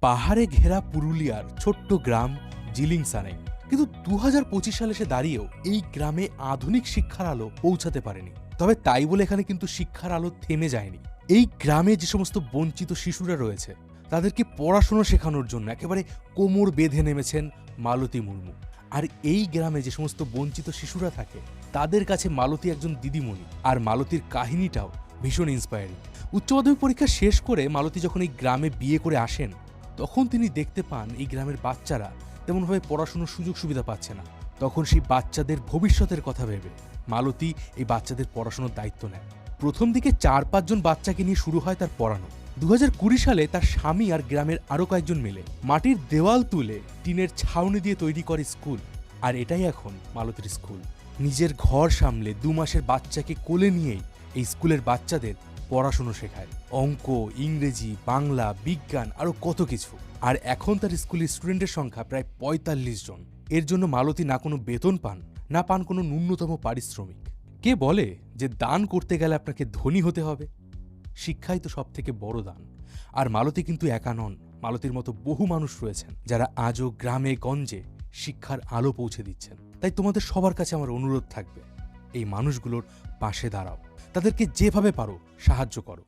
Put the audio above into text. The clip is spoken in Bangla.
পাহাড়ে ঘেরা পুরুলিয়ার ছোট্ট গ্রাম জিলিংসানাই, কিন্তু 2025 সালে এসে দাঁড়িয়েও এই গ্রামে আধুনিক শিক্ষার আলো পৌঁছাতে পারেনি। তবে তাই বলে এখানে কিন্তু শিক্ষার আলো থেমে যায়নি। এই গ্রামে যে সমস্ত বঞ্চিত শিশুরা রয়েছে তাদেরকে পড়াশোনা শেখানোর জন্য একেবারে কোমর বেঁধে নেমেছেন মালতী মুর্মু। আর এই গ্রামে যে সমস্ত বঞ্চিত শিশুরা থাকে তাদের কাছে মালতী একজন দিদিমণি, আর মালতীর কাহিনীটাও ভীষণ ইন্সপায়ারিং। উচ্চ মাধ্যমিক পরীক্ষা শেষ করে মালতী যখন এই গ্রামে বিয়ে করে আসেন, তখন তিনি দেখতে পান এই গ্রামের বাচ্চারা তেমনভাবে পড়াশোনার সুযোগ সুবিধা পাচ্ছে না। তখন সেই বাচ্চাদের ভবিষ্যতের কথা ভেবে মালতী এই বাচ্চাদের পড়াশোনার দায়িত্ব নেয়। প্রথম দিকে 4-5 জন বাচ্চাকে নিয়ে শুরু হয় তার পড়ানো। 2020 সালে তার স্বামী আর গ্রামের আরও কয়েকজন মিলে মাটির দেওয়াল তুলে টিনের ছাউনি দিয়ে তৈরি করে স্কুল, আর এটাই এখন মালতীর স্কুল। নিজের ঘর সামলে 2 মাসের বাচ্চাকে কোলে নিয়েই এই স্কুলের বাচ্চাদের পড়াশুনো শেখায়, অঙ্ক, ইংরেজি, বাংলা, বিজ্ঞান আরও কত কিছু। আর এখন তার স্কুলের স্টুডেন্টের সংখ্যা প্রায় 45 জন। এর জন্য মালতী না কোনো বেতন পান, না পান কোনো ন্যূনতম পারিশ্রমিক। কে বলে যে দান করতে গেলে আপনাকে ধনী হতে হবে? শিক্ষাই তো সব থেকে বড় দান। আর মালতী কিন্তু একা নন, মালতীর মতো বহু মানুষ রয়েছেন যারা আজও গ্রামে গঞ্জে শিক্ষার আলো পৌঁছে দিচ্ছেন। তাই তোমাদের সবার কাছে আমার অনুরোধ থাকবে, এই মানুষগুলোর পাশে দাঁড়াও, তাদেরকে যেভাবে পারো সাহায্য করো।